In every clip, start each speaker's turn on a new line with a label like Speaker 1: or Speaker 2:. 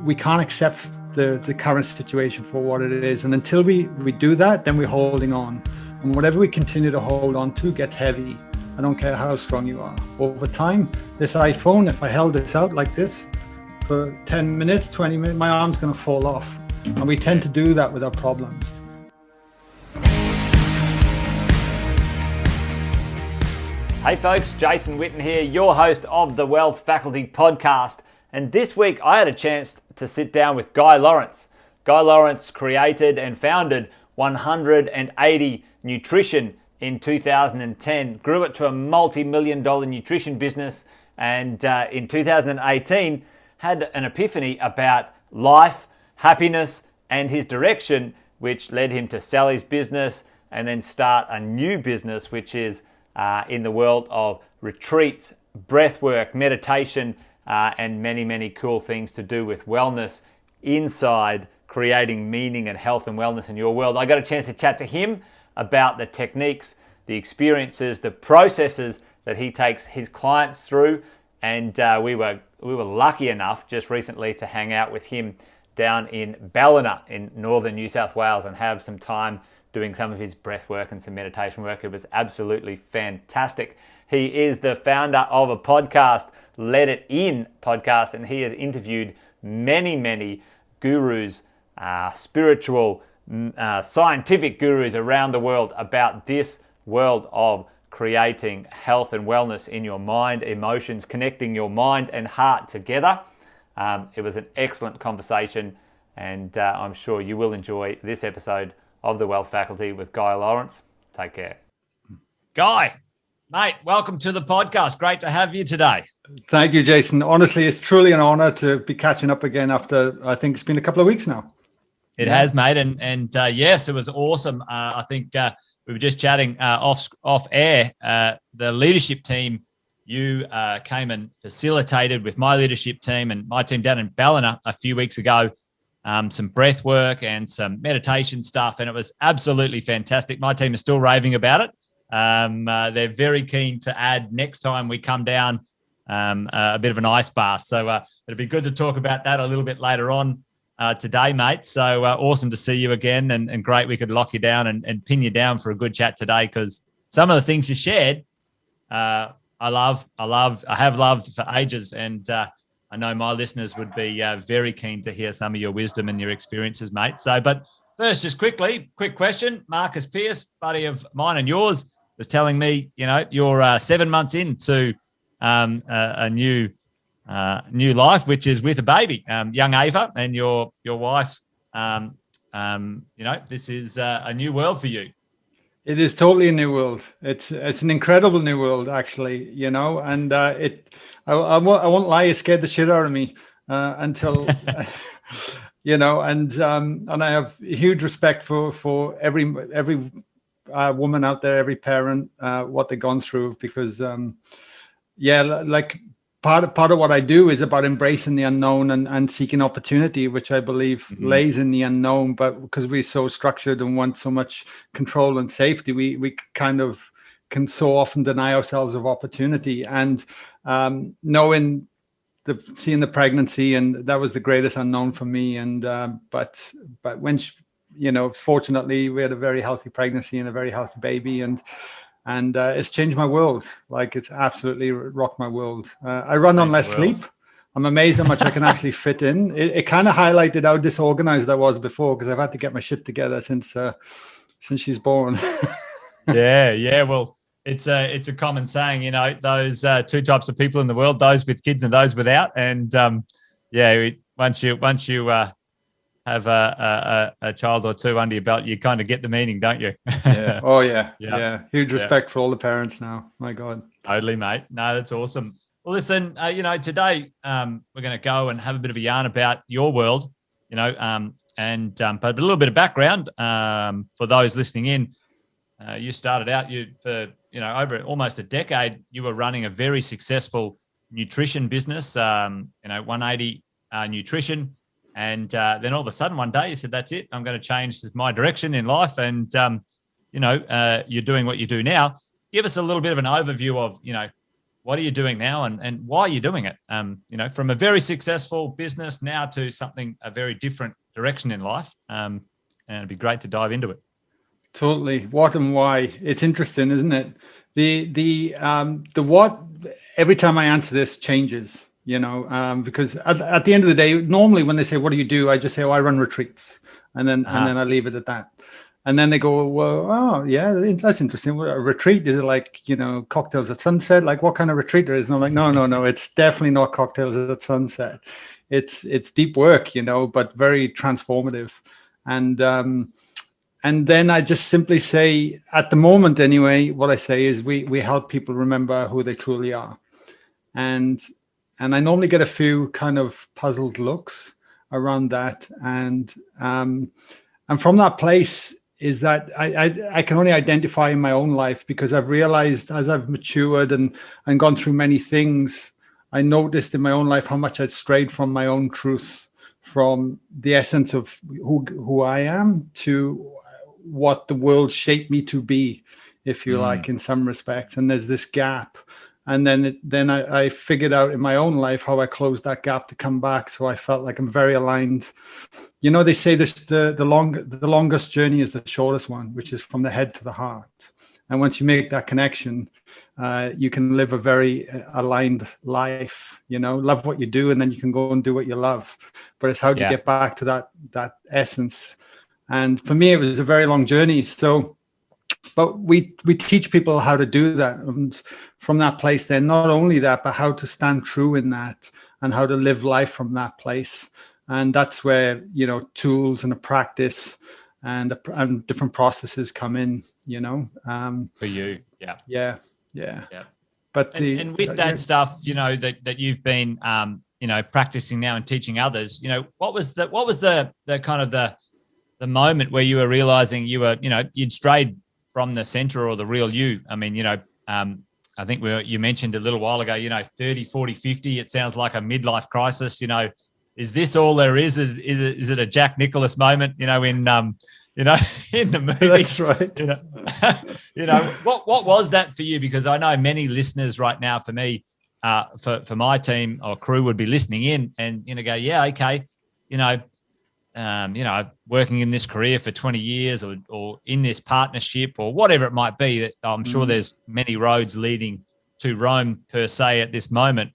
Speaker 1: we can't accept the current situation for what it is. And until we do that, then we're holding on. And whatever we continue to hold on to gets heavy. I don't care how strong you are. Over time, this iPhone, if I held this out like this for 10 minutes, 20 minutes, my arm's going to fall off. And we tend to do that with our problems.
Speaker 2: Hey folks, Jason Witten here, your host of the Wealth Faculty podcast. And this week I had a chance to sit down with Guy Lawrence. Guy Lawrence created and founded 180 Nutrition in 2010, grew it to a multi-million-dollar nutrition business, and in 2018 had an epiphany about life, happiness, and his direction, which led him to sell his business and then start a new business, which is in the world of retreats, breathwork, meditation, and many, many cool things to do with wellness inside creating meaning and health and wellness in your world. I got a chance to chat to him about the techniques, the experiences, the processes that he takes his clients through. And we were lucky enough just recently to hang out with him down in Ballina in northern New South Wales and have some time doing some of his breath work and some meditation work. It was absolutely fantastic. He is the founder of a podcast, Let It In podcast, and he has interviewed many, many gurus, spiritual, scientific gurus around the world about this world of creating health and wellness in your mind, emotions, connecting your mind and heart together. It was an excellent conversation, and I'm sure you will enjoy this episode of the Wealth Faculty with Guy Lawrence. Take care. Guy, mate, welcome to the podcast. Great to have you today.
Speaker 1: Thank you, Jason. Honestly, it's truly an honor to be catching up again after, I think it's been a couple of weeks now.
Speaker 2: It has, mate. And yes, it was awesome. I think we were just chatting off air. The leadership team, you came and facilitated with my leadership team and my team down in Ballina a few weeks ago. Some breath work and some meditation stuff, and it was absolutely fantastic. My team is still raving about it. They're very keen to add next time we come down a bit of an ice bath. So it'll be good to talk about that a little bit later on today, mate. So awesome to see you again, and great we could lock you down and pin you down for a good chat today, because some of the things you shared, I have loved for ages, and I know my listeners would be very keen to hear some of your wisdom and your experiences, mate. So, but first, just quick question. Marcus Pierce, buddy of mine and yours, was telling me, you're 7 months into a new life, which is with a baby, young Ava, and your wife. This is a new world for you.
Speaker 1: It is totally a new world. It's an incredible new world, actually, and I won't lie, it scared the shit out of me until, and I have huge respect for every woman out there, every parent, what they've gone through, because, like part of what I do is about embracing the unknown and seeking opportunity, which I believe lays in the unknown. But because we're so structured and want so much control and safety, we kind of can so often deny ourselves of opportunity. And seeing the pregnancy, and that was the greatest unknown for me. And but when fortunately we had a very healthy pregnancy and a very healthy baby, and it's changed my world. Like, it's absolutely rocked my world. I run on less sleep. I'm amazed how much I can actually fit in. It kind of highlighted how disorganized I was before, because I've had to get my shit together since she's born.
Speaker 2: Yeah. Well, it's a common saying, those two types of people in the world, those with kids and those without. And once you have a child or two under your belt, you kind of get the meaning, don't you?
Speaker 1: Yeah. Oh yeah. Yeah. Huge respect for all the parents now. My God.
Speaker 2: Totally, mate. No, that's awesome. Well, listen, today we're going to go and have a bit of a yarn about your world, but a little bit of background for those listening in. You started out, over almost a decade, you were running a very successful nutrition business, 180 Nutrition. And then all of a sudden one day you said, that's it, I'm going to change my direction in life. And, you're doing what you do now. Give us a little bit of an overview of,
Speaker 3: what are you doing now, and why are you doing it? From a very successful business now to a very different direction in life. And it'd be great to dive into it.
Speaker 1: Totally. What and why. It's interesting, isn't it? The what, every time I answer this, changes, because at the end of the day, normally when they say, what do you do? I just say, oh, I run retreats. And then I leave it at that. And then they go, well, oh, yeah, that's interesting. A retreat, is it like, cocktails at sunset? Like, what kind of retreat there is? And I'm like, no, it's definitely not cocktails at sunset. It's deep work, but very transformative. And then I just simply say, at the moment anyway, what I say is we help people remember who they truly are. And I normally get a few kind of puzzled looks around that. And from that place is that I can only identify in my own life, because I've realized as I've matured and gone through many things, I noticed in my own life how much I'd strayed from my own truth, from the essence of who I am to what the world shaped me to be, if you like, in some respects. And there's this gap. And then I figured out in my own life how I closed that gap to come back. So I felt like I'm very aligned. They say this, the longest journey is the shortest one, which is from the head to the heart. And once you make that connection, you can live a very aligned life, love what you do, and then you can go and do what you love. But it's how do you get back to that essence? And for me, it was a very long journey. So, but we teach people how to do that. And from that place, then not only that, but how to stand true in that and how to live life from that place. And that's where, tools and a practice and different processes come in,
Speaker 3: For you.
Speaker 1: Yeah. But
Speaker 3: and with that stuff, that you've been, practicing now and teaching others, what was the kind of the moment where you were realizing you'd strayed from the center or the real you? I mean, I think you mentioned a little while ago, 30, 40, 50, it sounds like a midlife crisis. Is this all there is? Is it a Jack Nicklaus moment, in in the movie?
Speaker 1: That's right.
Speaker 3: What was that for you? Because I know many listeners right now, for me, for my team or crew would be listening in and, go, yeah, okay. Working in this career for 20 years or in this partnership or whatever it might be, that I'm sure there's many roads leading to Rome per se at this moment.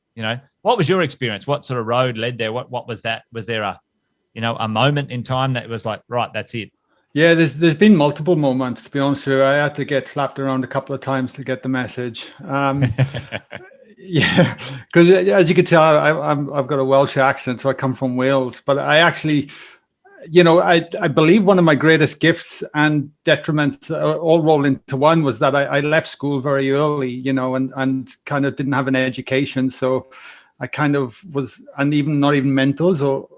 Speaker 3: What was your experience? What sort of road led there? What was that? Was there a moment in time that was like, right, that's it?
Speaker 1: Yeah, there's been multiple moments, to be honest with you. I had to get slapped around a couple of times to get the message. Yeah, because as you can tell, I've got a Welsh accent, so I come from Wales. But I actually, I believe one of my greatest gifts and detriments all rolled into one was that I left school very early, and kind of didn't have an education. So I kind of was, and even not even mentors or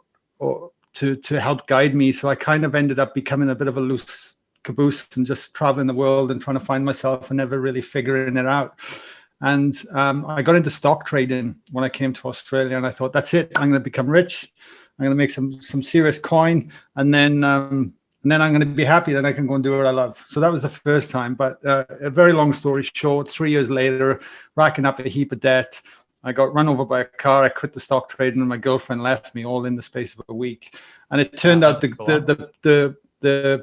Speaker 1: to help guide me. So I kind of ended up becoming a bit of a loose caboose and just traveling the world and trying to find myself and never really figuring it out. And I got into stock trading when I came to Australia, and I thought, that's it. I'm going to become rich. I'm going to make some serious coin, and then I'm going to be happy. Then I can go and do what I love. So that was the first time. But a very long story short, 3 years later, racking up a heap of debt, I got run over by a car. I quit the stock trading, and my girlfriend left me all in the space of a week. And it turned out the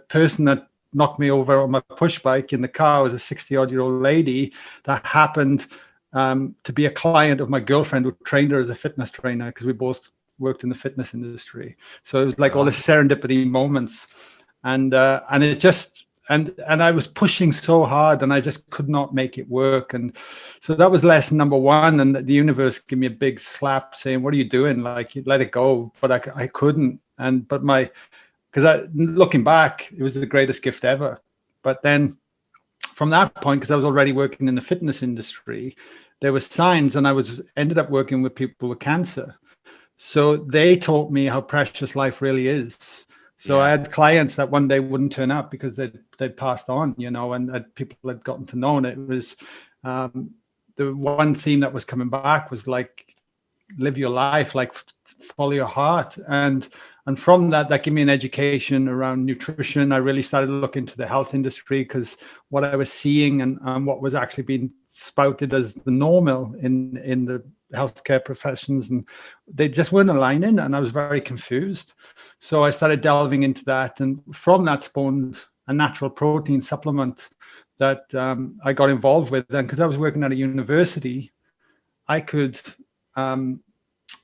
Speaker 1: person that knocked me over on my push bike in the car was a 60-odd-year-old lady that happened to be a client of my girlfriend, who trained her as a fitness trainer, because we both worked in the fitness industry. So it was like all the serendipity moments, and it just and I was pushing so hard, and I just could not make it work. And so that was lesson number one. And the universe gave me a big slap, saying, "What are you doing? Like, you let it go." But I couldn't. Because looking back, it was the greatest gift ever. But then from that point, because I was already working in the fitness industry, there were signs, and I ended up working with people with cancer. So they taught me how precious life really is. So I had clients that one day wouldn't turn up because they'd passed on, and people had gotten to know. And it was the one theme that was coming back was like, live your life, like follow your heart. And from that gave me an education around nutrition. I really started to look into the health industry, because what I was seeing and what was actually being spouted as the normal in the healthcare professions, and they just weren't aligning, and I was very confused. So I started delving into that, and from that spawned a natural protein supplement that I got involved with. Then, because I was working at a university, I could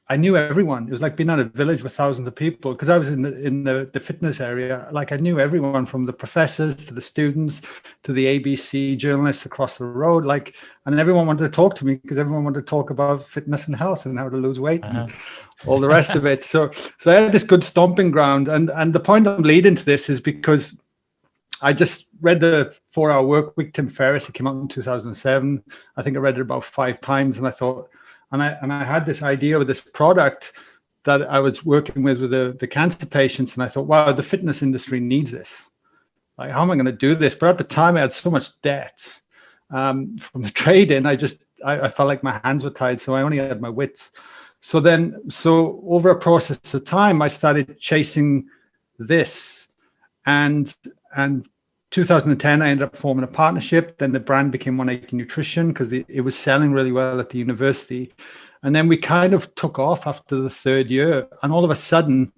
Speaker 1: I knew everyone. It was like being at a village with thousands of people, because I was in the fitness area. Like, I knew everyone, from the professors to the students to the ABC journalists across the road. Like, and everyone wanted to talk to me because everyone wanted to talk about fitness and health and how to lose weight and all the rest of it. So I had this good stomping ground. And the point I'm leading to this is because I just read the 4-Hour Workweek, Tim Ferriss. It came out in 2007. I think I read it about 5 times, and I thought, and I had this idea with this product that I was working with the cancer patients, and I thought, wow, the fitness industry needs this. Like, how am I going to do this? But at the time, I had so much debt from the trade-in. I felt like my hands were tied, so I only had my wits. So over a process of time, I started chasing this, and 2010, I ended up forming a partnership. Then the brand became 180 Nutrition because it was selling really well at the university. And then we kind of took off after the 3rd year. And all of a sudden,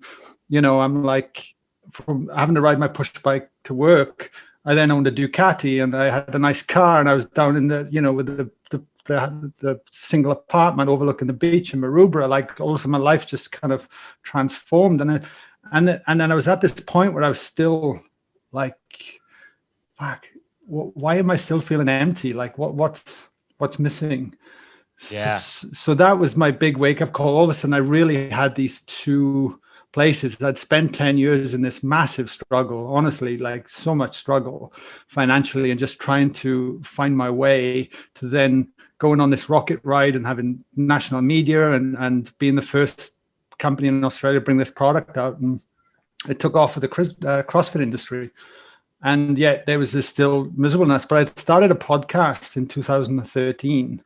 Speaker 1: I'm like, from having to ride my push bike to work, I then owned a Ducati, and I had a nice car, and I was down in with the single apartment overlooking the beach in Maroubra. Like, all of a sudden my life just kind of transformed. And then I was at this point where I was still like, fuck, why am I still feeling empty? Like, what's missing?
Speaker 3: Yeah.
Speaker 1: So that was my big wake up call. All of a sudden, I really had these 2 places. I'd spent 10 years in this massive struggle, honestly, like so much struggle financially, and just trying to find my way to then going on this rocket ride and having national media and being the first company in Australia to bring this product out. And it took off with the CrossFit industry. And yet there was this still miserableness. But I started a podcast in 2013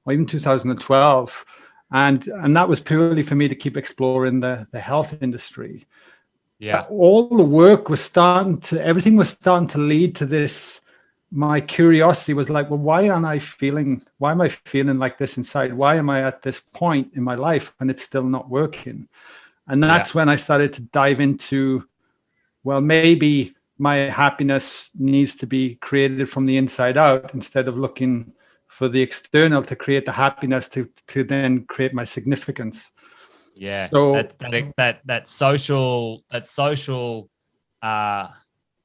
Speaker 1: or even 2012. And that was purely for me to keep exploring the health industry.
Speaker 3: Yeah.
Speaker 1: All the work was everything was starting to lead to this. My curiosity was like, well, why am I feeling like this inside? Why am I at this point in my life and it's still not working? And that's when I started to dive into, well, maybe my happiness needs to be created from the inside out instead of looking for the external to create the happiness to then create my significance.
Speaker 3: Yeah.
Speaker 1: So
Speaker 3: that social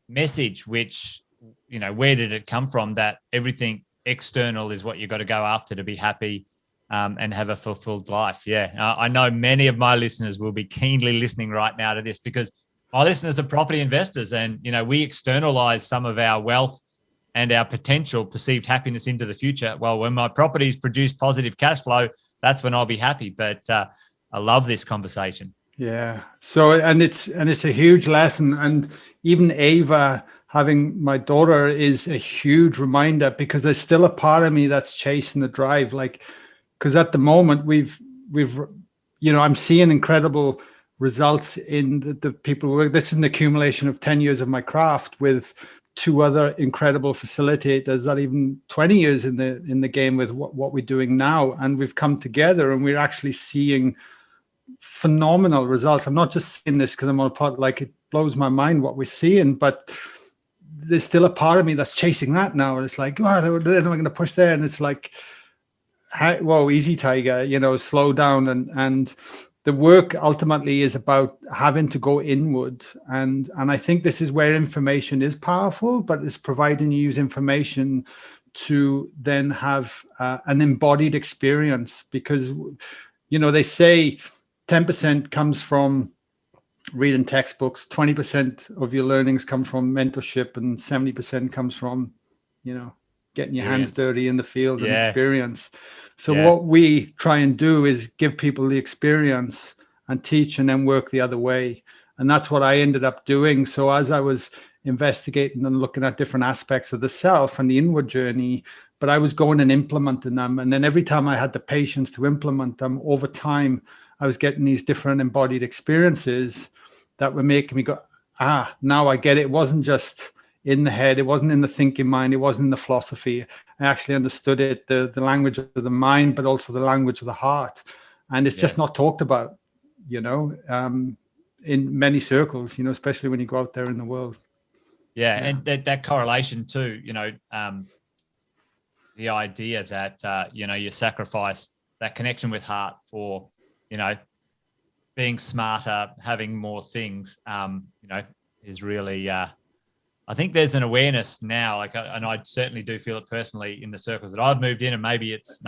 Speaker 3: message, which, where did it come from? That everything external is what you got to go after to be happy and have a fulfilled life. Yeah. I know many of my listeners will be keenly listening right now to this, because my listeners are property investors, and, we externalize some of our wealth and our potential perceived happiness into the future. Well, when my properties produce positive cash flow, that's when I'll be happy. But I love this conversation.
Speaker 1: Yeah. So, and it's a huge lesson. And even Ava, having my daughter, is a huge reminder, because there's still a part of me that's chasing the drive. Like, because at the moment we've, I'm seeing incredible results in the people who work. This is an accumulation of 10 years of my craft with 2 other incredible facilitators that even 20 years in the game with what we're doing now. And we've come together and we're actually seeing phenomenal results. I'm not just saying this because I'm on a part, like, it blows my mind what we're seeing, but there's still a part of me that's chasing that now. And it's like, oh, then I'm going to push there. And it's like, whoa, easy, Tiger, slow down. And the work ultimately is about having to go inward. And I think this is where information is powerful, but it's providing you use information to then have an embodied experience. Because, they say 10% comes from reading textbooks, 20% of your learnings come from mentorship, and 70% comes from, getting your hands dirty in the field and experience. So what we try and do is give people the experience and teach, and then work the other way. And that's what I ended up doing. So as I was investigating and looking at different aspects of the self and the inward journey, but I was going and implementing them. And then every time I had the patience to implement them, over time, I was getting these different embodied experiences that were making me go, now I get it. It wasn't just in the head. It wasn't in the thinking mind. It wasn't in the philosophy. I actually understood it, the language of the mind, but also the language of the heart. And it's just not talked about, in many circles, especially when you go out there in the world.
Speaker 3: Yeah. And that correlation too, the idea that, you sacrifice that connection with heart for, being smarter, having more things, is really, I think there's an awareness now, and I certainly do feel it personally in the circles that I've moved in, and maybe it's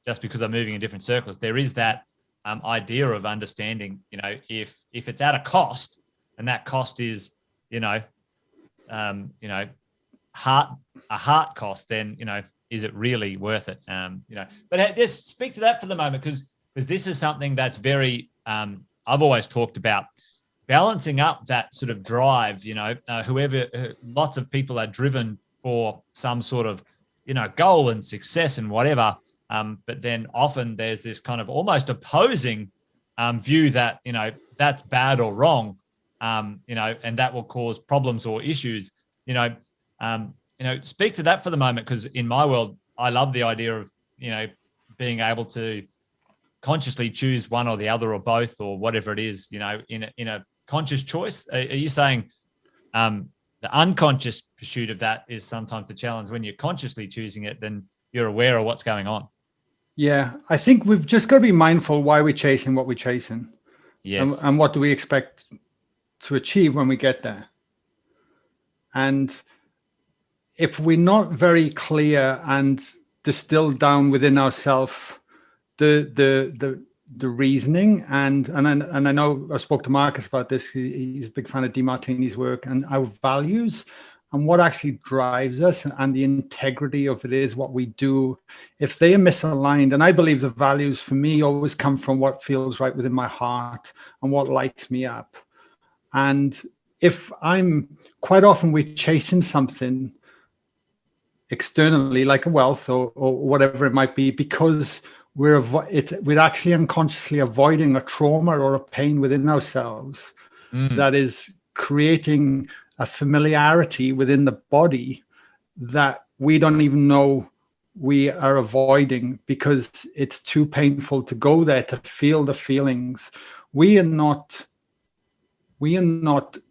Speaker 3: just because I'm moving in different circles. There is that idea of understanding, if it's at a cost, and that cost is, a heart cost, then, is it really worth it? But just speak to that for the moment, because this is something that's very, I've always talked about balancing up that sort of drive, lots of people are driven for some sort of, goal and success and whatever. But then often there's this kind of almost opposing view that, that's bad or wrong, and that will cause problems or issues, speak to that for the moment, because in my world, I love the idea of, being able to consciously choose one or the other or both or whatever it is, in a conscious choice. Are you saying the unconscious pursuit of that is sometimes the challenge? When you're consciously choosing it, then you're aware of what's going on.
Speaker 1: Yeah, I think we've just got to be mindful why we're chasing what we're chasing.
Speaker 3: Yes.
Speaker 1: And what do we expect to achieve when we get there? And if we're not very clear and distilled down within ourselves the reasoning, and I know I spoke to Marcus about this. He's a big fan of DeMartini's work and our values and what actually drives us, and the integrity of it is what we do. If they are misaligned, and I believe the values for me always come from what feels right within my heart and what lights me up. And if I'm quite often we're chasing something externally, like a wealth or whatever it might be, because we're actually unconsciously avoiding a trauma or a pain within ourselves that is creating a familiarity within the body that we don't even know we are avoiding, because it's too painful to go there to feel the feelings. We are not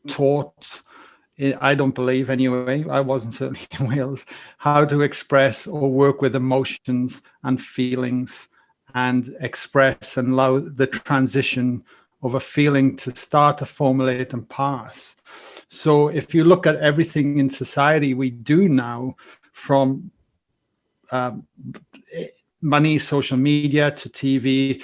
Speaker 1: taught, I don't believe anyway, I wasn't certainly in Wales, how to express or work with emotions and feelings and express and allow the transition of a feeling to start to formulate and pass. So if you look at everything in society we do now, from money, social media to TV,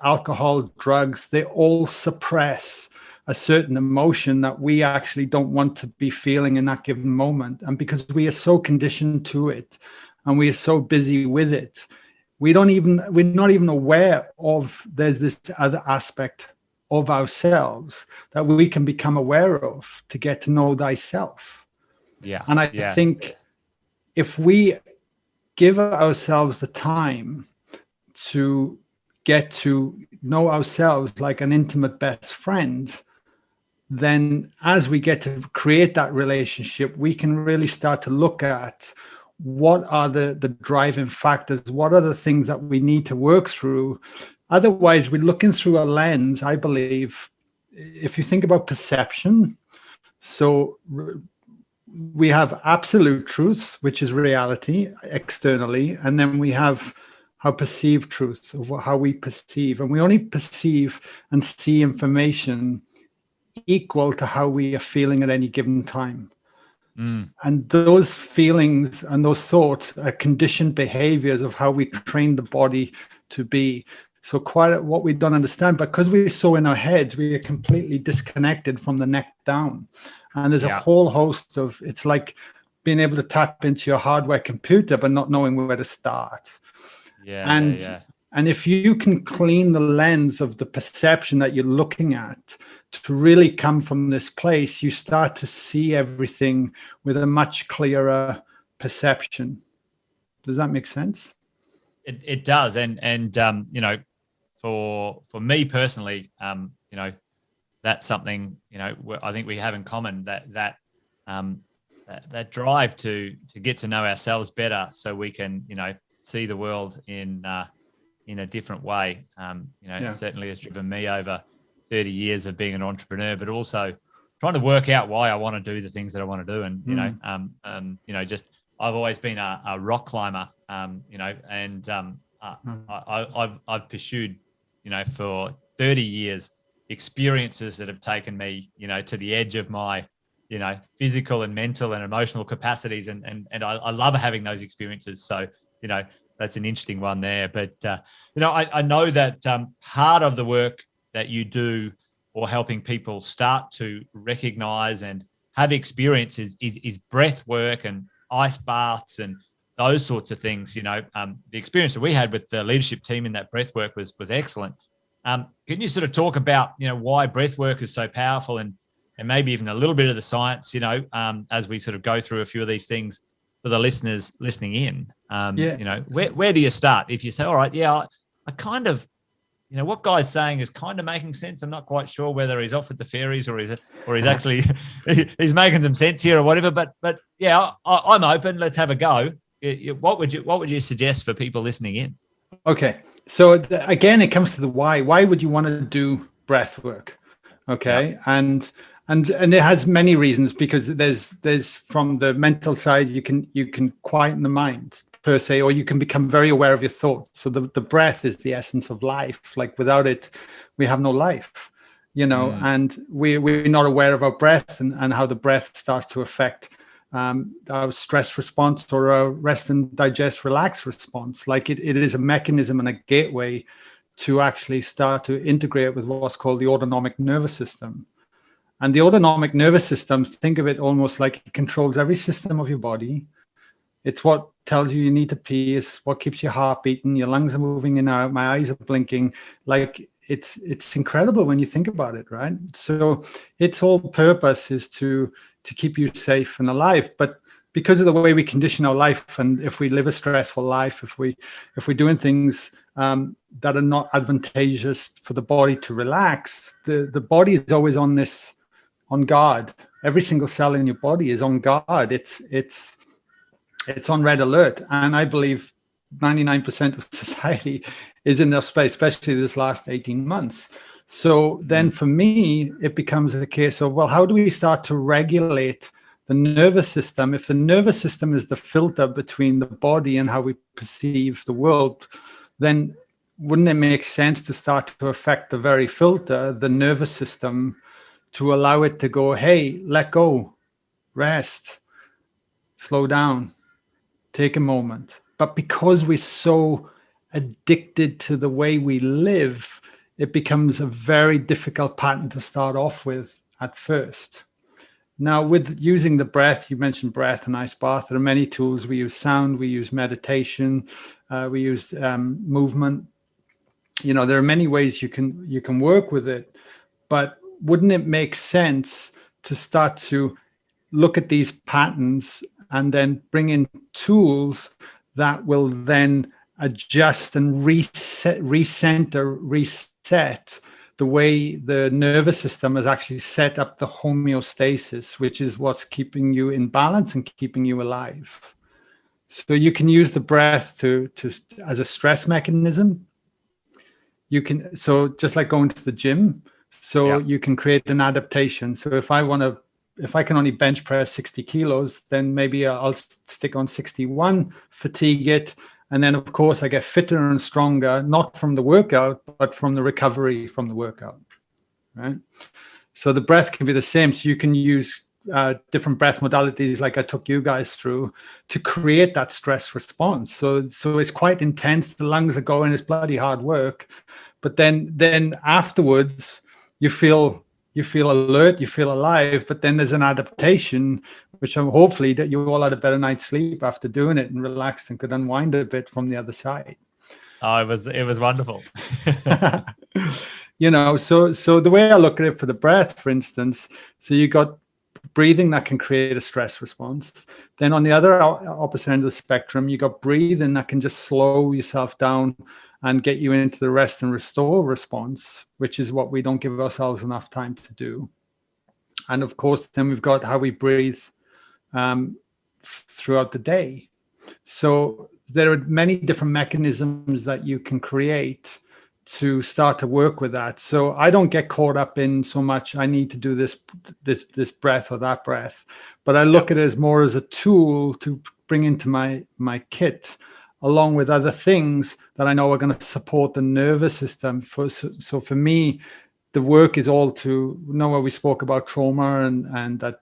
Speaker 1: alcohol, drugs, they all suppress a certain emotion that we actually don't want to be feeling in that given moment. And because we are so conditioned to it and we are so busy with it, we're not even aware of there's this other aspect of ourselves that we can become aware of to get to know thyself.
Speaker 3: Yeah.
Speaker 1: And I think if we give ourselves the time to get to know ourselves like an intimate best friend, then as we get to create that relationship, we can really start to look at what are the driving factors, what are the things that we need to work through. Otherwise, we're looking through a lens, I believe, if you think about perception. So we have absolute truth, which is reality externally, and then we have our perceived truth, of how we perceive. And we only perceive and see information equal to how we are feeling at any given time. And those feelings and those thoughts are conditioned behaviors of how we train the body to be. So quite what we don't understand, because we're so in our heads, we are completely disconnected from the neck down. And there's a whole host of, it's like being able to tap into your hardware computer, but not knowing where to start. And if you can clean the lens of the perception that you're looking at to really come from this place, you start to see everything with a much clearer perception. Does that make sense?
Speaker 3: It does. And for me personally, that's something, I think we have in common, that that drive to get to know ourselves better, so we can, see the world in a different way. It certainly has driven me over 30 years of being an entrepreneur, but also trying to work out why I want to do the things that I want to do. And, I've always been a rock climber, and I've pursued, for 30 years, experiences that have taken me, to the edge of my, physical and mental and emotional capacities. And I love having those experiences. So, that's an interesting one there. But, I know that part of the work that you do, or helping people start to recognize and have experiences, is breath work and ice baths and those sorts of things. The experience that we had with the leadership team in that breath work was excellent. Can you sort of talk about, why breath work is so powerful, and maybe even a little bit of the science, as we sort of go through a few of these things for the listeners listening in? Where do you start? If you say, all right, I kind of, what Guy's saying is kind of making sense. I'm not quite sure whether he's off with the fairies or he's actually he's making some sense here or whatever. But I'm open. Let's have a go. What would you suggest for people listening in?
Speaker 1: Okay, so again, it comes to the why. Why would you want to do breath work? Okay, and it has many reasons, because there's from the mental side, you can quieten the mind, per se, or you can become very aware of your thoughts. So the breath is the essence of life. Like, without it, we have no life, and we're not aware of our breath and how the breath starts to affect our stress response, or our rest and digest, relax response. Like, it is a mechanism and a gateway to actually start to integrate with what's called the autonomic nervous system. And the autonomic nervous system, think of it almost like it controls every system of your body. It's what tells you need to pee. It's what keeps your heart beating. Your lungs are moving in and out. My eyes are blinking. Like, it's incredible when you think about it, right? So its whole purpose is to keep you safe and alive. But because of the way we condition our life, and if we live a stressful life, if we're doing things that are not advantageous for the body to relax, the body is always on guard. Every single cell in your body is on guard. It's on red alert. And I believe 99% of society is in that space, especially this last 18 months. So then for me, it becomes a case of, well, how do we start to regulate the nervous system? If the nervous system is the filter between the body and how we perceive the world, then wouldn't it make sense to start to affect the very filter, the nervous system, to allow it to go, hey, let go, rest, slow down, take a moment. But because we're so addicted to the way we live, it becomes a very difficult pattern to start off with at first. Now, with using the breath, you mentioned breath and ice bath. There are many tools. We use sound, we use meditation, we use movement. There are many ways you can work with it. But wouldn't it make sense to start to look at these patterns and then bring in tools that will then adjust and reset the way the nervous system has actually set up the homeostasis, which is what's keeping you in balance and keeping you alive. So you can use the breath to as a stress mechanism. So just like going to the gym, you can create an adaptation. So if I can only bench press 60 kilos, then maybe I'll stick on 61, fatigue it. And then, of course, I get fitter and stronger, not from the workout, but from the recovery from the workout, right? So the breath can be the same. So you can use different breath modalities like I took you guys through to create that stress response. So it's quite intense. The lungs are going, it's bloody hard work. But then afterwards, you feel alert, you feel alive, but then there's an adaptation, which hopefully that you all had a better night's sleep after doing it and relaxed and could unwind a bit from the other side.
Speaker 3: Oh, it was wonderful.
Speaker 1: So the way I look at it for the breath, for instance, so you got breathing that can create a stress response. Then on the other opposite end of the spectrum, you got breathing that can just slow yourself down and get you into the rest and restore response, which is what we don't give ourselves enough time to do. And of course, then we've got how we breathe throughout the day. So there are many different mechanisms that you can create to start to work with that. So I don't get caught up in so much, I need to do this breath or that breath, but I look at it as more as a tool to bring into my kit, along with other things that I know are going to support the nervous system. So for me, the work is all to know where we spoke about trauma and that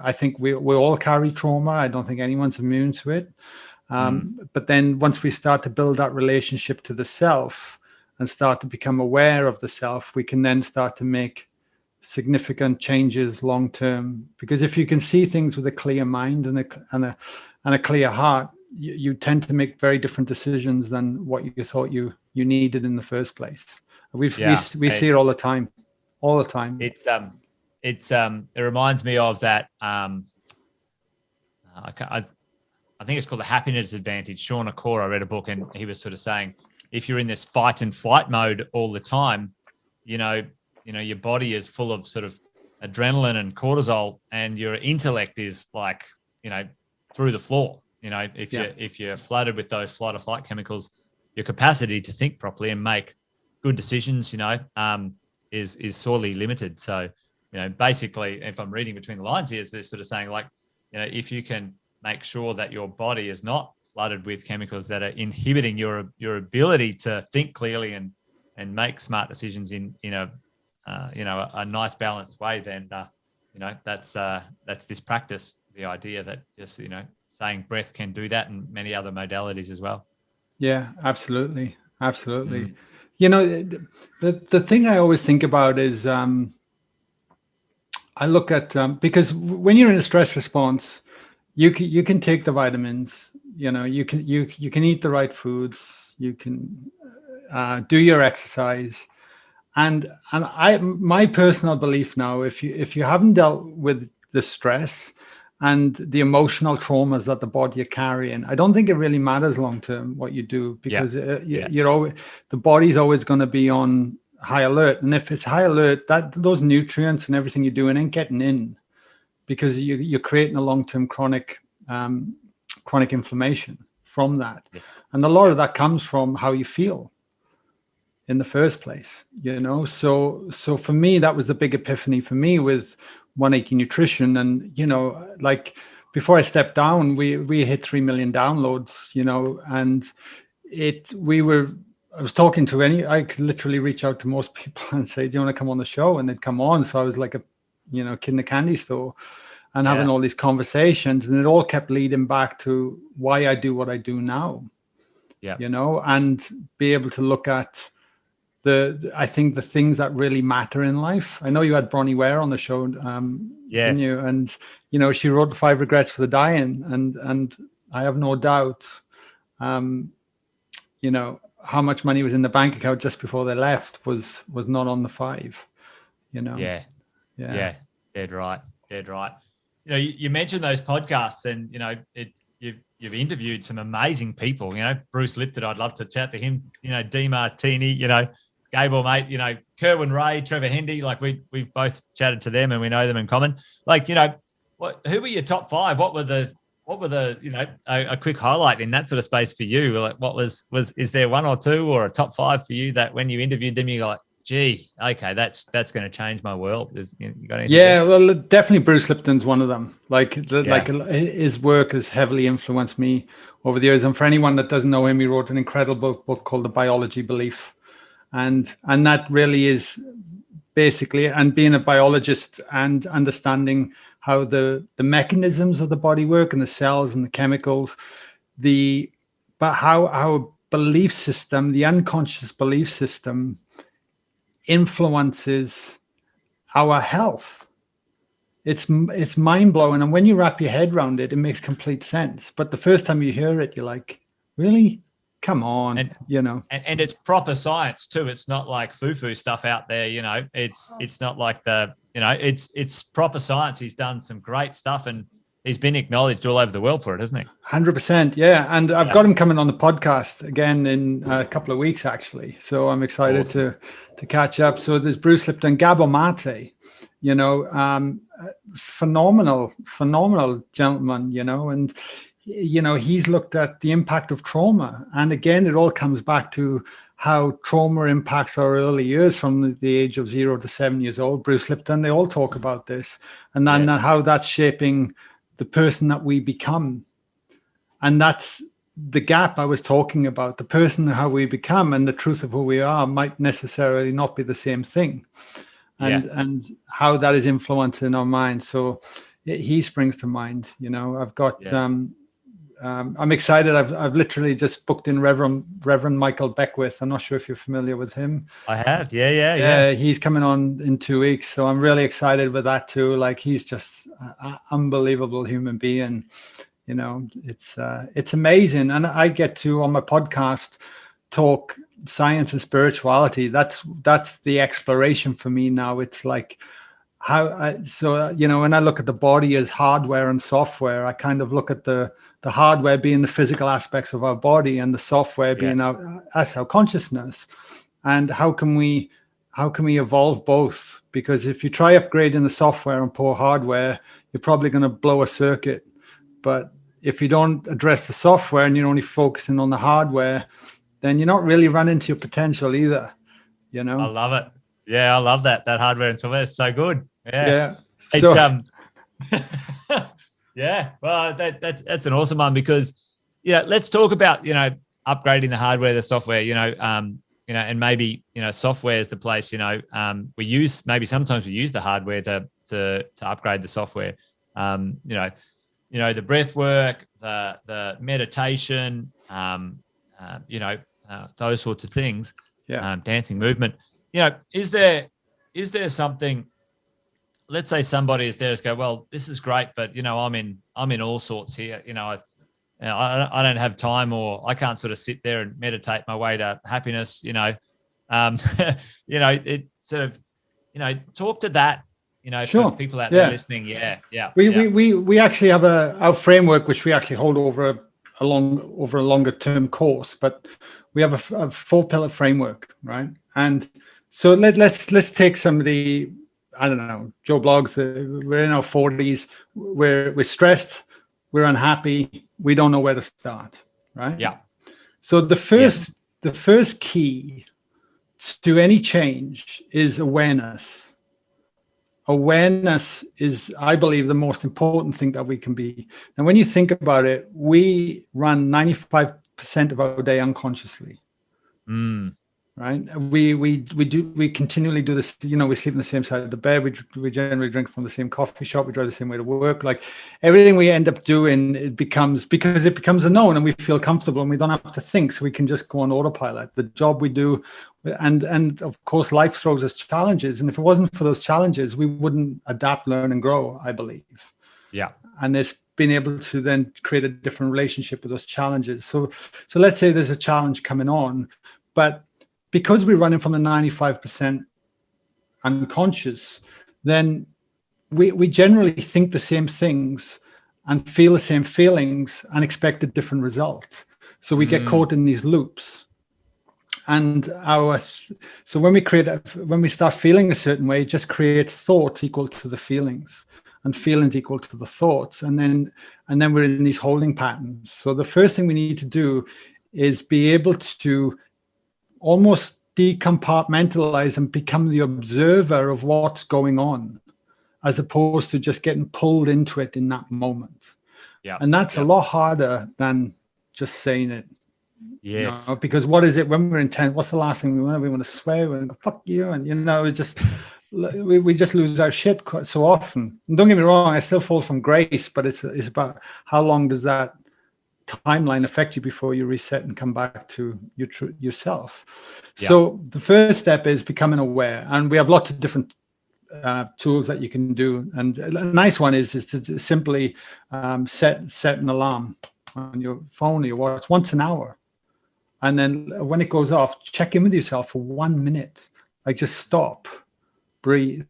Speaker 1: I think we all carry trauma. I don't think anyone's immune to it. But then once we start to build that relationship to the self and start to become aware of the self, we can then start to make significant changes long term. Because if you can see things with a clear mind and a clear heart, you tend to make very different decisions than what you thought you needed in the first place. We see it all the time.
Speaker 3: It reminds me of that. I think it's called The Happiness Advantage. Sean Akor, I read a book and he was sort of saying, if you're in this fight and flight mode all the time, you know, your body is full of sort of adrenaline and cortisol, and your intellect is like, through the floor. If you're flooded with those flight or flight chemicals, your capacity to think properly and make good decisions, is sorely limited. So, basically, if I'm reading between the lines here, they're sort of saying like, if you can make sure that your body is not flooded with chemicals that are inhibiting your ability to think clearly and make smart decisions in a nice balanced way, then that's this practice. The idea that just saying breath can do that, and many other modalities as well.
Speaker 1: Yeah, absolutely. The thing I always think about is I look at because when you're in a stress response, you can take the vitamins, you can eat the right foods, you can do your exercise, and my personal belief now, if you haven't dealt with the stress and the emotional traumas that the body are carrying, I don't think it really matters long term what you do, because the body's always going to be on high alert, and if it's high alert, that those nutrients and everything you're doing ain't getting in, because you're creating a long-term chronic inflammation from that. And a lot of that comes from how you feel in the first place, so for me, that was the big epiphany for me with 180 Nutrition. And like before I stepped down, we hit 3 million downloads, and I was talking to I could literally reach out to most people and say, do you want to come on the show? And they'd come on. So I was like a kid in a candy store and having all these conversations, and it all kept leading back to why I do what I do now. And be able to look at I think the things that really matter in life. I know you had Bronnie Ware on the show,
Speaker 3: yes,
Speaker 1: didn't you? And she wrote the 5 Regrets for the Dying, and I have no doubt, how much money was in the bank account just before they left was not on the 5.
Speaker 3: Yeah, dead right. You mentioned those podcasts, and you've interviewed some amazing people. Bruce Lipton, I'd love to chat to him. DeMartini, Gable, mate, Kerwin Ray, Trevor Hendy, like we've both chatted to them and we know them in common. Like, who were your top 5? What were the a quick highlight in that sort of space for you? Like, is there 1 or 2 or a top 5 for you that when you interviewed them, you're like, gee, okay, that's going to change my world? You got anything there?
Speaker 1: Well, definitely Bruce Lipton's one of them. Like his work has heavily influenced me over the years. And for anyone that doesn't know him, he wrote an incredible book called The Biology Belief. And that really is basically, and being a biologist and understanding how the mechanisms of the body work and the cells and the chemicals, but how our belief system, the unconscious belief system, influences our health. It's mind-blowing, and when you wrap your head around it, it makes complete sense. But the first time you hear it, you're like, really? Come on,
Speaker 3: and it's proper science too. It's not like foo-foo stuff out there, it's not like it's proper science. He's done some great stuff, and he's been acknowledged all over the world for it, hasn't he?
Speaker 1: 100%. Yeah. And I've got him coming on the podcast again in a couple of weeks, actually. So I'm excited to catch up. So there's Bruce Lipton, Gabor Mate, phenomenal gentleman, and he's looked at the impact of trauma. And again, it all comes back to how trauma impacts our early years from the age of 0 to 7 years old. Bruce Lipton, they all talk about this, and then how that's shaping the person that we become. And that's the gap I was talking about. The person, how we become, and the truth of who we are might necessarily not be the same thing. And how that is influencing our mind. So he springs to mind. I've got I'm excited. I've literally just booked in Reverend Michael Beckwith. I'm not sure if you're familiar with him.
Speaker 3: I have. Yeah.
Speaker 1: He's coming on in 2 weeks, so I'm really excited with that too. Like, he's just an unbelievable human being. It's amazing. And I get to, on my podcast, talk science and spirituality. That's the exploration for me now. It's like when I look at the body as hardware and software, I kind of look at the hardware being the physical aspects of our body, and the software being our consciousness. And how can we evolve both? Because if you try upgrading the software and poor hardware, you're probably going to blow a circuit. But if you don't address the software and you're only focusing on the hardware, then you're not really running to your potential either. I
Speaker 3: love it. Yeah, I love that hardware and software is so good.
Speaker 1: Yeah.
Speaker 3: Yeah. Well, that's an awesome one, because let's talk about upgrading the hardware, the software. And maybe software is the place. Sometimes we use the hardware to upgrade the software. The breath work, the meditation, those sorts of things. Dancing, movement. Is there something? Let's say somebody is there to go, well, this is great, but I'm in all sorts here. I don't have time, or I can't sort of sit there and meditate my way to happiness. It sort of, talk to that.
Speaker 1: Sure.
Speaker 3: For people out there listening. Yeah.
Speaker 1: We actually have our framework, which we actually hold over a longer term course, but we have a 4-pillar framework, right? And so let's take somebody, I don't know, Joe Bloggs. We're in our 40s. We're stressed. We're unhappy. We don't know where to start, right?
Speaker 3: Yeah.
Speaker 1: So the first key to any change is awareness. Awareness is, I believe, the most important thing that we can be. And when you think about it, we run 95% of our day unconsciously. Right? We continually do this. We sleep on the same side of the bed. We generally drink from the same coffee shop. We drive the same way to work. Like, everything we end up doing, it becomes a known, and we feel comfortable, and we don't have to think. So we can just go on autopilot. The job we do, and of course, life throws us challenges. And if it wasn't for those challenges, we wouldn't adapt, learn, and grow, I believe.
Speaker 3: Yeah.
Speaker 1: And it's being able to then create a different relationship with those challenges. So let's say there's a challenge coming on, but because we're running from the 95% unconscious, then we generally think the same things and feel the same feelings and expect a different result. So we get caught in these loops. And so when we start feeling a certain way, it just creates thoughts equal to the feelings, and feelings equal to the thoughts. And then we're in these holding patterns. So the first thing we need to do is be able to almost decompartmentalize and become the observer of what's going on, as opposed to just getting pulled into it in that moment.
Speaker 3: Yeah.
Speaker 1: And that's a lot harder than just saying it.
Speaker 3: Yes.
Speaker 1: Because what is it when we're intent? What's the last thing we want? We want to swear. We want to go, fuck you. And, it just, we just lose our shit quite so often. And don't get me wrong, I still fall from grace, but it's about how long does that timeline affect you before you reset and come back to yourself. Yeah. So the first step is becoming aware, and we have lots of different tools that you can do. And a nice one is to simply set an alarm on your phone or your watch once an hour, and then when it goes off, check in with yourself for 1 minute. Like, just stop, breathe,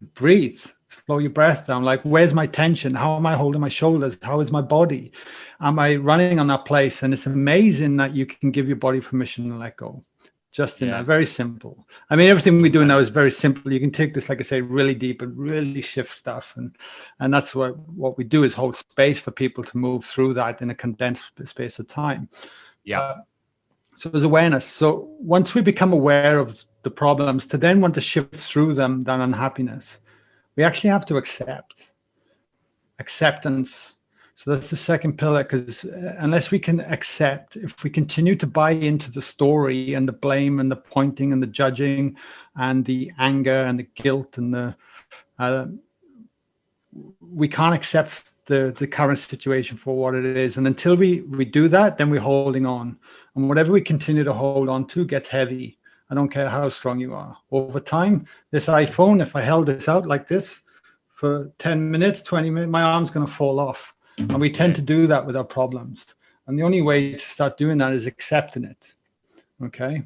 Speaker 1: slow your breath down. Like, where's my tension? How am I holding my shoulders? How is my body? Am I running on that place? And it's amazing that you can give your body permission to let go. just in that. Very simple. I mean, everything we do now is very simple. You can take this, like I say, really deep and really shift stuff. And that's what we do, is hold space for people to move through that in a condensed space of time.
Speaker 3: Yeah.
Speaker 1: So there's awareness. So once we become aware of the problems, to then want to shift through them, that unhappiness, we actually have to acceptance. So that's the second pillar, because unless we can accept, if we continue to buy into the story and the blame and the pointing and the judging and the anger and the guilt and we can't accept the current situation for what it is. And until we do that, then we're holding on. And whatever we continue to hold on to gets heavy. I don't care how strong you are. Over time, this iPhone, if I held this out like this for 10 minutes, 20 minutes, my arm's going to fall off. And we tend to do that with our problems. And the only way to start doing that is accepting it. Okay.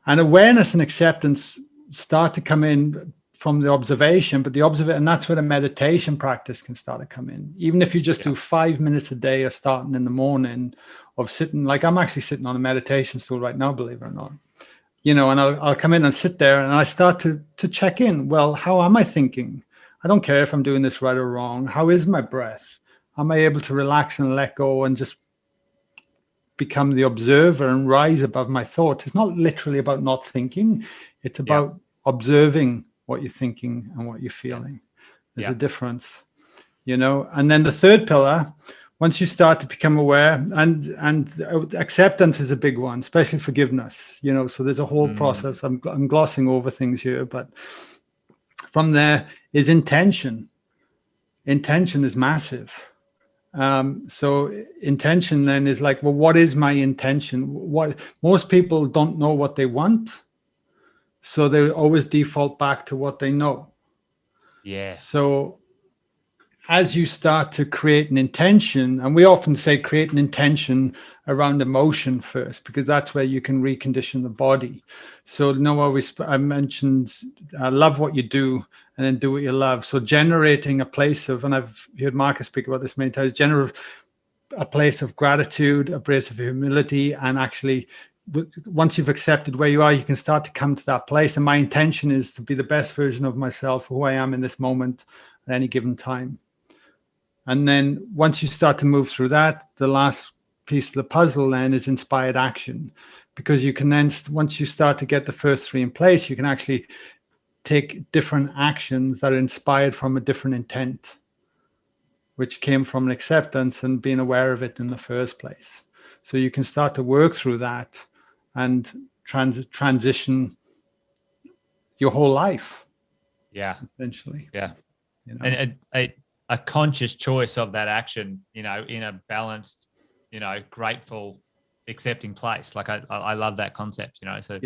Speaker 1: And awareness and acceptance start to come in from the observation, but and that's where the meditation practice can start to come in. Even if you just do 5 minutes a day of starting in the morning, of sitting, like I'm actually sitting on a meditation stool right now, believe it or not, and I'll come in and sit there and I start to check in. Well, how am I thinking? I don't care if I'm doing this right or wrong. How is my breath? Am I able to relax and let go and just become the observer and rise above my thoughts? It's not literally about not thinking. It's about observing what you're thinking and what you're feeling. There's a difference, And then the third pillar, once you start to become aware, and acceptance is a big one, especially forgiveness, so there's a whole process. I'm glossing over things here, but from there is intention. Intention is massive. So intention then is like, well, what is my intention? What most people don't know what they want. So they always default back to what they know.
Speaker 3: Yes.
Speaker 1: So as you start to create an intention, and we often say create an intention around emotion first, because that's where you can recondition the body. So I mentioned love what you do and then do what you love. So generating a place of, and I've heard Marcus speak about this many times, generate a place of gratitude, a place of humility, and actually once you've accepted where you are, you can start to come to that place. And my intention is to be the best version of myself, who I am in this moment at any given time. And then once you start to move through that, the last piece of the puzzle then is inspired action, because you can then, once you start to get the first three in place, you can actually take different actions that are inspired from a different intent, which came from an acceptance and being aware of it in the first place. So you can start to work through that and transition your whole life.
Speaker 3: Yeah.
Speaker 1: Essentially.
Speaker 3: Yeah. And a conscious choice of that action, in a balanced, grateful, accepting place. Like I love that concept, so,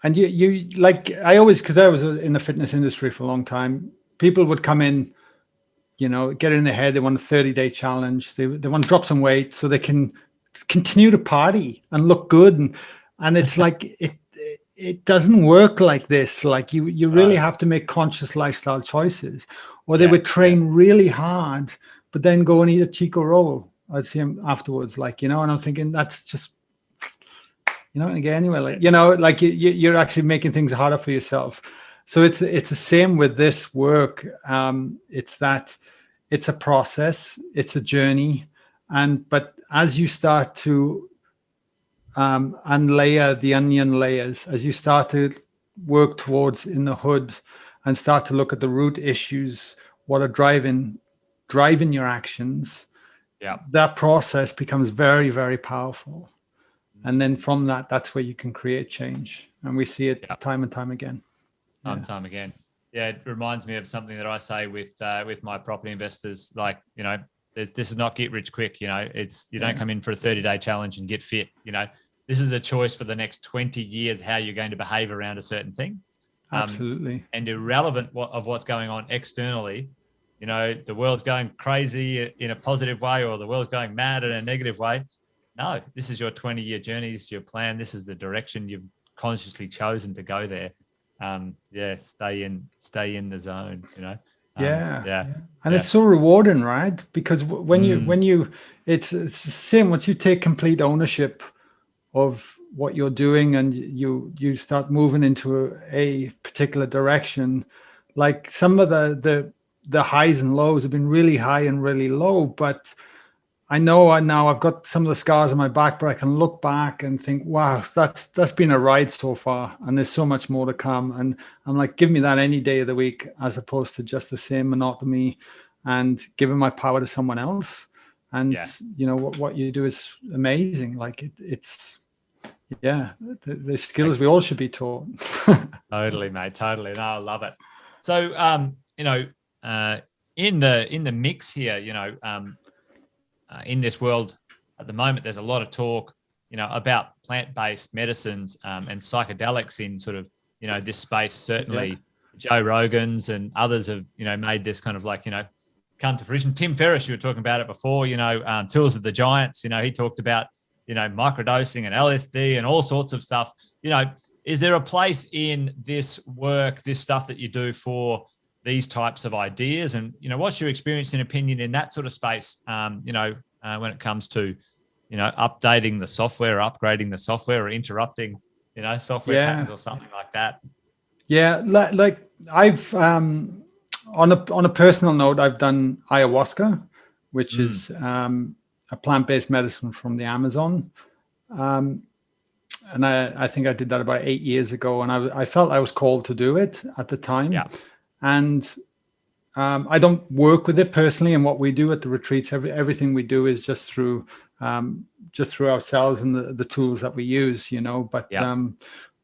Speaker 3: And
Speaker 1: you like, because I was in the fitness industry for a long time, people would come in, get in their head, they want a 30-day challenge. They want to drop some weight so they can continue to party and look good. And it's like, it doesn't work like this. Like you really have to make conscious lifestyle choices, or they would train really hard, but then go and eat a Chico roll. I'd see them afterwards, and I'm thinking that's just, you're not going to get anywhere. You're actually making things harder for yourself. So it's the same with this work. It's that it's a process, it's a journey. But as you start to unlayer the onion layers, as you start to work towards in the hood and start to look at the root issues, what are driving your actions, that process becomes very, very powerful. And then from that, that's where you can create change. And we see it time and time again.
Speaker 3: Time again. Yeah, it reminds me of something that I say with my property investors. Like, this is not get rich quick. It's don't come in for a 30-day challenge and get fit. This is a choice for the next 20 years how you're going to behave around a certain thing.
Speaker 1: Absolutely.
Speaker 3: And irrelevant of what's going on externally. The world's going crazy in a positive way, or the world's going mad in a negative way. No, this is your 20-year journey. This is your plan. This is the direction you've consciously chosen to go there. Stay in the zone, And it's so rewarding,
Speaker 1: right? Because when you it's the same. Once you take complete ownership of what you're doing, and you start moving into a particular direction. Like some of the highs and lows have been really high and really low, but I know now I've got some of the scars on my back, but I can look back and think, wow, that's been a ride so far, and there's so much more to come. And I'm like, give me that any day of the week, as opposed to just the same monotony and giving my power to someone else. And you know what you do is amazing. Like it's the skills we all should be taught.
Speaker 3: Totally, mate. Totally. No, I love it. So, you know, in the mix here, you know, in this world at the moment, there's a lot of talk, you know, about plant-based medicines and psychedelics in sort of, you know, this space. Certainly, Joe Rogan's and others have, you know, made this kind of like, you know, come to fruition. Tim Ferriss, you were talking about it before, you know, Tools of the Giants, you know, he talked about, you know, microdosing and LSD and all sorts of stuff. You know, is there a place in this work, this stuff that you do for these types of ideas? And, you know, what's your experience and opinion in that sort of space, you know, when it comes to, you know, updating the software or upgrading the software or interrupting, you know, software patterns or something like that?
Speaker 1: Yeah, like I've, on a personal note, I've done ayahuasca, which is a plant-based medicine from the Amazon. And I think I did that about 8 years ago, and I felt I was called to do it at the time.
Speaker 3: Yeah.
Speaker 1: And I don't work with it personally. And what we do at the retreats, everything we do is just through ourselves and the tools that we use, you know, but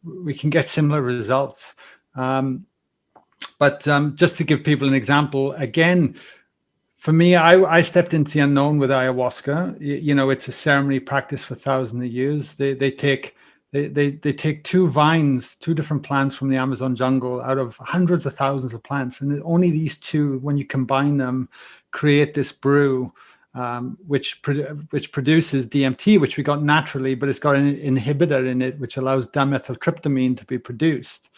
Speaker 1: we can get similar results. But just to give people an example, again, for me, I stepped into the unknown with ayahuasca. You know, it's a ceremony practiced for thousands of years. They take two vines, two different plants from the Amazon jungle out of hundreds of thousands of plants. And only these two, when you combine them, create this brew, which produces DMT, which we got naturally, but it's got an inhibitor in it, which allows dimethyltryptamine to be produced,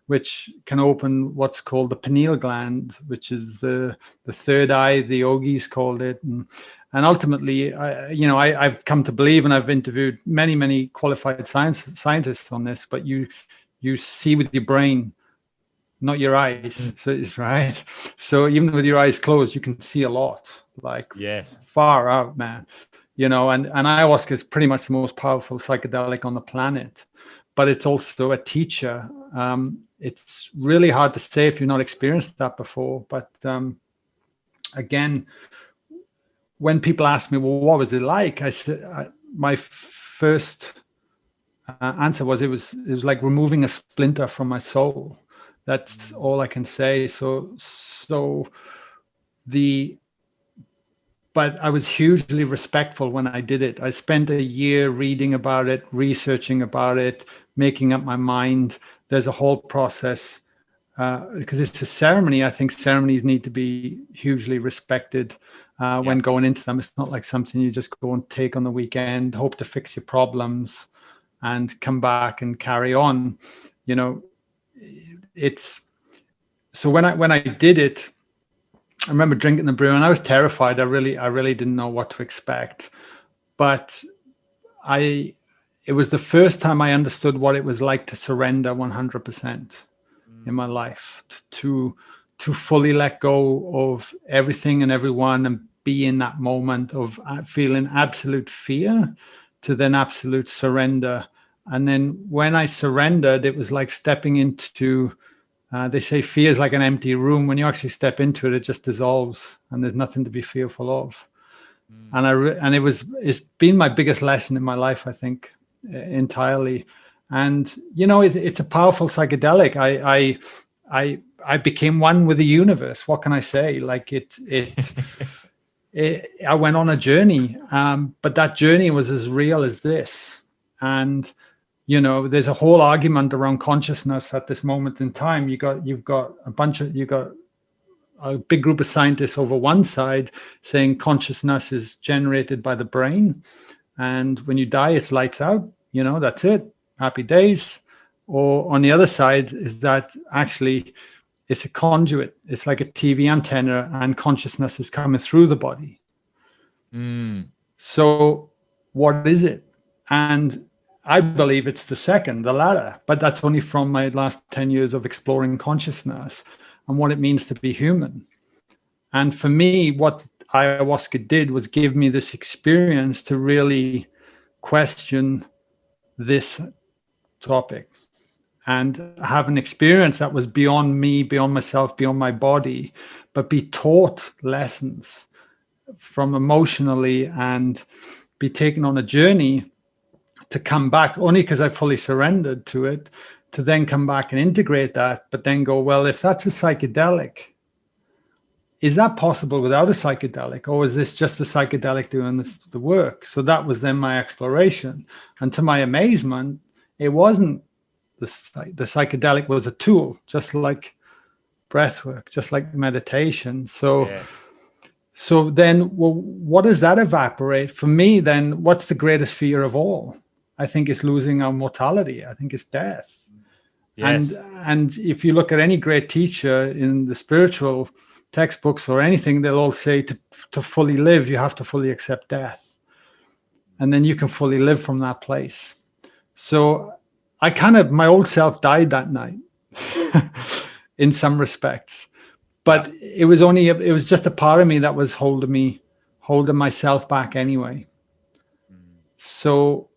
Speaker 1: which can open what's called the pineal gland, which is the third eye, the yogis called it. And ultimately, I've come to believe, and I've interviewed many qualified scientists on this, but you see with your brain, not your eyes. So it's right. So even with your eyes closed, you can see a lot, like far out, man. You know, and ayahuasca is pretty much the most powerful psychedelic on the planet, but it's also a teacher. It's really hard to say if you've not experienced that before. But again, when people ask me, well, what was it like? I said, my first answer was, it was like removing a splinter from my soul. That's all I can say. But I was hugely respectful when I did it. I spent a year reading about it, researching about it, making up my mind. There's a whole process because it's a ceremony. I think ceremonies need to be hugely respected when going into them. It's not like something you just go and take on the weekend, hope to fix your problems and come back and carry on. You know, it's so when I did it, I remember drinking the brew and I was terrified. I really didn't know what to expect, but it was the first time I understood what it was like to surrender 100% in my life, to fully let go of everything and everyone and be in that moment of feeling absolute fear to then absolute surrender. And then when I surrendered, it was like stepping into, they say fear is like an empty room. When you actually step into it, it just dissolves and there's nothing to be fearful of. And it's been my biggest lesson in my life, I think, entirely. And you know, it's a powerful psychedelic. I became one with the universe. What can I say? Like I went on a journey, but that journey was as real as this. And you know, there's a whole argument around consciousness at this moment in time. You've got a big group of scientists over one side saying consciousness is generated by the brain, and when you die, it's lights out. You know, that's it. Happy days. Or on the other side is that actually it's a conduit. It's like a TV antenna, and consciousness is coming through the body. So what is it? And I believe it's the second, the latter, but that's only from my last 10 years of exploring consciousness and what it means to be human. And for me, what ayahuasca did was give me this experience to really question this topic and have an experience that was beyond me, beyond myself, beyond my body, but be taught lessons from emotionally and be taken on a journey to come back, only because I fully surrendered to it, to then come back and integrate that, but then go, well, if that's a psychedelic, is that possible without a psychedelic, or is this just the psychedelic doing the work? So that was then my exploration. And to my amazement, it wasn't the psychedelic was a tool, just like breath work, just like meditation. So,
Speaker 3: Yes.
Speaker 1: so then, well, what does that evaporate? For me, then, what's the greatest fear of all? I think it's losing our mortality. I think it's death.
Speaker 3: Yes.
Speaker 1: And if you look at any great teacher in the spiritual textbooks or anything, they'll all say to fully live, you have to fully accept death. And then you can fully live from that place. So my old self died that night in some respects. But it was just a part of me that was holding myself back anyway. So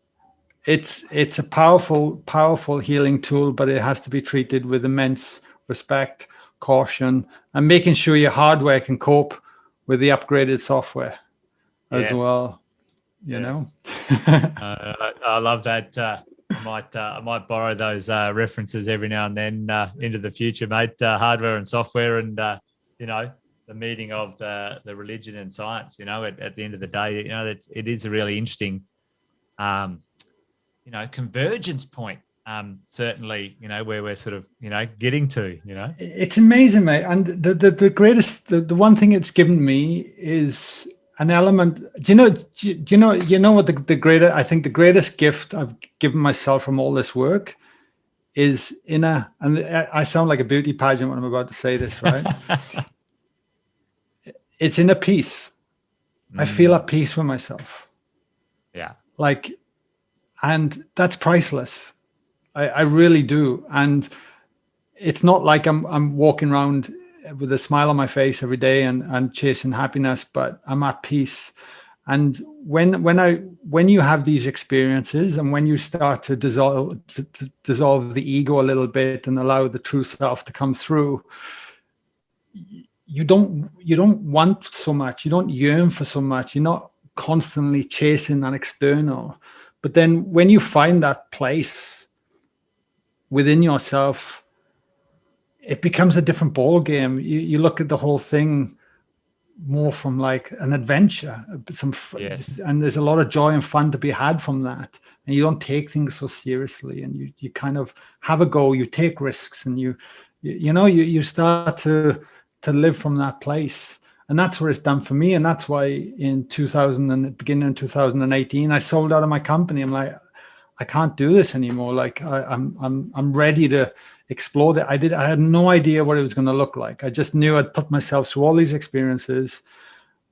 Speaker 1: it's a powerful healing tool, but it has to be treated with immense respect, caution, and making sure your hardware can cope with the upgraded software as well. You know,
Speaker 3: I love that. I might borrow those references every now and then into the future, mate. Hardware and software, and the meeting of the religion and science. At the end of the day, it is a really interesting, convergence point. Certainly, where we're sort of, getting to.
Speaker 1: It's amazing, mate. And the greatest, the one thing it's given me is an element. Do you know what I think the greatest gift I've given myself from all this work is and I sound like a beauty pageant when I'm about to say this, right? It's inner peace. I feel at peace with myself.
Speaker 3: Yeah.
Speaker 1: And that's priceless. I really do. And it's not like I'm walking around with a smile on my face every day and chasing happiness, but I'm at peace. And when you have these experiences and when you start to dissolve the ego a little bit and allow the true self to come through, you don't want so much, you don't yearn for so much, you're not constantly chasing that external. But then when you find that place within yourself, it becomes a different ball game. You look at the whole thing more from like an adventure, and there's a lot of joy and fun to be had from that. And you don't take things so seriously, and you kind of have a go. You take risks, and you start to live from that place. And that's what it's done for me. And that's why in beginning of 2018, I sold out of my company. I'm like, I can't do this anymore. Like I'm ready to explore that. I had no idea what it was going to look like. I just knew I'd put myself through all these experiences,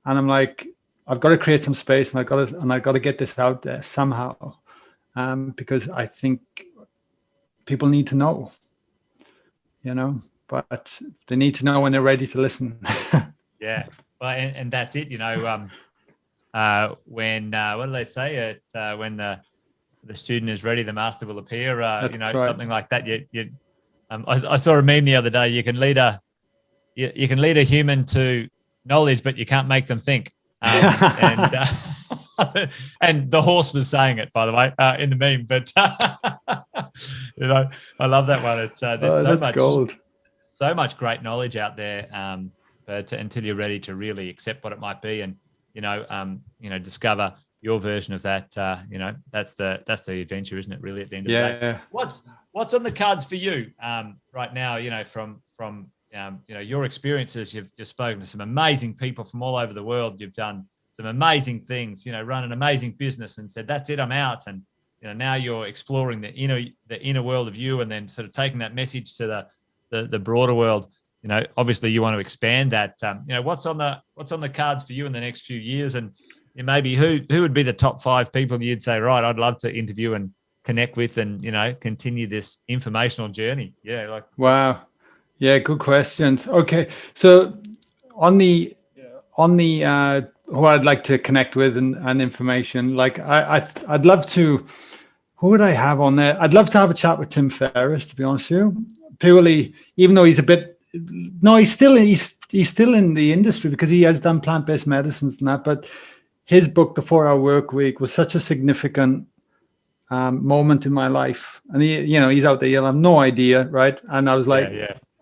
Speaker 1: and I'm like, I've got to create some space, and I got to get this out there somehow, because I think people need to know, but they need to know when they're ready to listen.
Speaker 3: Yeah, well, and that's it. When what do they say? When the student is ready, the master will appear. Right. Something like that. I saw a meme the other day. You can lead a human to knowledge, but you can't make them think. And the horse was saying it, by the way, in the meme. But I love that one. It's there's so much
Speaker 1: gold.
Speaker 3: So much great knowledge out there. But until you're ready to really accept what it might be, and discover your version of that, that's the adventure, isn't it? Really, at the end of the day. What's on the cards for you right now? From your experiences, you've spoken to some amazing people from all over the world. You've done some amazing things. Run an amazing business and said, "That's it, I'm out." And now you're exploring the inner world of you, and then sort of taking that message to the broader world. Obviously you want to expand that. What's on the cards for you in the next few years, and maybe who would be the top 5 people you'd say, right, I'd love to interview and connect with and, continue this informational journey? Yeah.
Speaker 1: Wow. Yeah. Good questions. Okay. So on the who I'd like to connect with and information, like I'd love to, who would I have on there? I'd love to have a chat with Tim Ferriss, to be honest with you, purely, even though he's still in the industry because he has done plant-based medicines and that, but his book, The 4-Hour Workweek, was such a significant moment in my life. And he's out there, you'll have no idea, right? And I was like,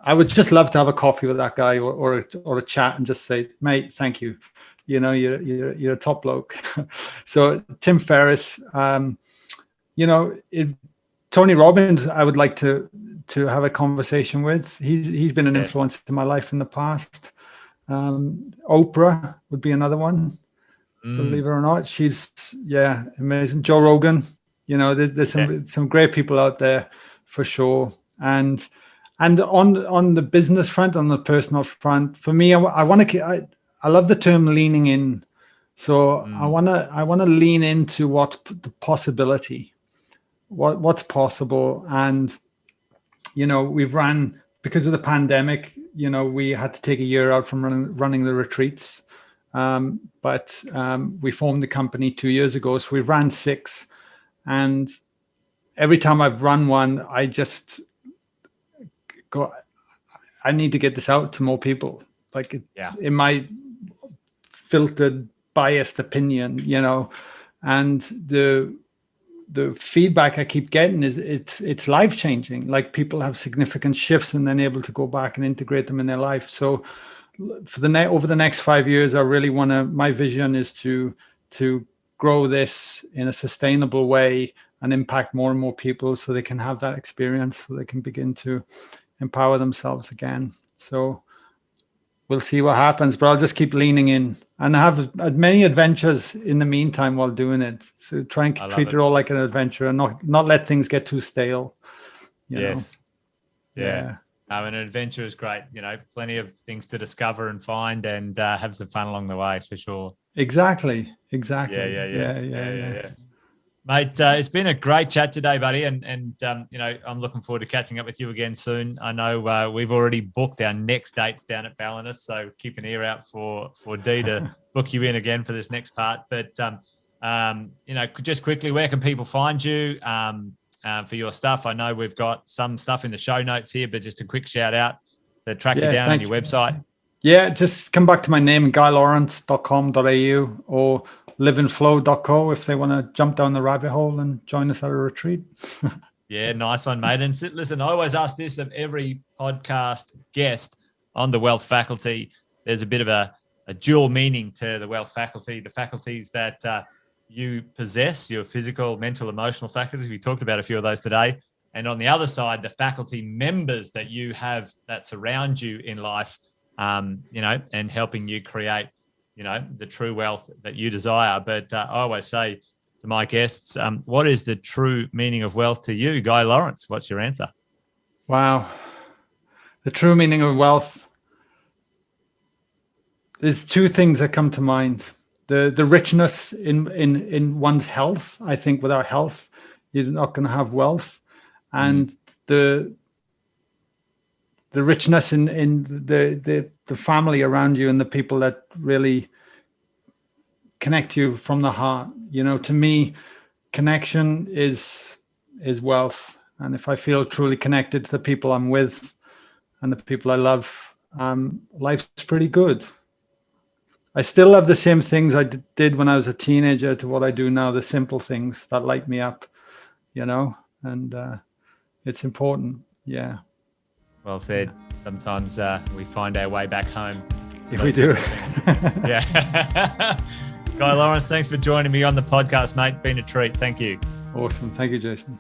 Speaker 1: I would just love to have a coffee with that guy or a chat and just say, mate, thank you. You're a top bloke. So Tim Ferriss, Tony Robbins, I would like to have a conversation with. He's been an influence in my life in the past. Oprah would be another one. Believe it or not, she's amazing. Joe Rogan, there's some great people out there for sure. And on the business front, on the personal front, for me, I love the term leaning in. So I want to lean into what's the possibility, what's possible. And we've ran, because of the pandemic, we had to take a year out from running the retreats. But we formed the company 2 years ago, so we've ran 6. And every time I've run one, I just go, I need to get this out to more people. Like in my filtered, biased opinion, and the feedback I keep getting is it's life changing. Like people have significant shifts and then able to go back and integrate them in their life. So for over the next 5 years, I really my vision is to grow this in a sustainable way and impact more and more people so they can have that experience, so they can begin to empower themselves again. So we'll see what happens, but I'll just keep leaning in and have many adventures in the meantime while doing it. So try and treat it all like an adventure and not let things get too stale.
Speaker 3: Yes. Yeah. An adventure is great. Plenty of things to discover and find and have some fun along the way for sure.
Speaker 1: Exactly.
Speaker 3: Yeah. Mate, it's been a great chat today, buddy. And I'm looking forward to catching up with you again soon. I know we've already booked our next dates down at Ballinus, so keep an ear out for Dee to book you in again for this next part. But, just quickly, where can people find you for your stuff? I know we've got some stuff in the show notes here, but just a quick shout out to track you down on your website.
Speaker 1: Yeah, just come back to my name, guylawrence.com.au or liveinflow.co if they want to jump down the rabbit hole and join us at a retreat.
Speaker 3: Yeah, nice one, mate. And listen, I always ask this of every podcast guest on the Wealth Faculty. There's a bit of a dual meaning to the Wealth Faculty, the faculties that you possess, your physical, mental, emotional faculties. We talked about a few of those today. And on the other side, the faculty members that you have that surround you in life, and helping you create, the true wealth that you desire. But I always say to my guests, what is the true meaning of wealth to you, Guy Lawrence? What's your answer?
Speaker 1: Wow. The true meaning of wealth. There's 2 things that come to mind. The richness in one's health. I think without health, you're not going to have wealth. And the richness in the family around you and the people that really connect you from the heart. To me, connection is wealth. And if I feel truly connected to the people I'm with and the people I love, life's pretty good. I still love the same things I did when I was a teenager to what I do now, the simple things that light me up, and it's important. Yeah.
Speaker 3: Well said. Sometimes we find our way back home.
Speaker 1: If we do.
Speaker 3: Yeah. Guy Lawrence, thanks for joining me on the podcast, mate. Been a treat. Thank you.
Speaker 1: Awesome. Thank you, Jason.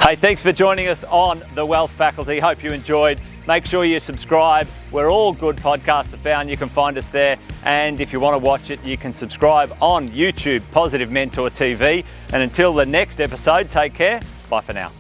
Speaker 2: Hey, thanks for joining us on The Wealth Faculty. Hope you enjoyed. Make sure you subscribe. Where all good podcasts are found, you can find us there. And if you want to watch it, you can subscribe on YouTube, Positive Mentor TV. And until the next episode, take care. Bye for now.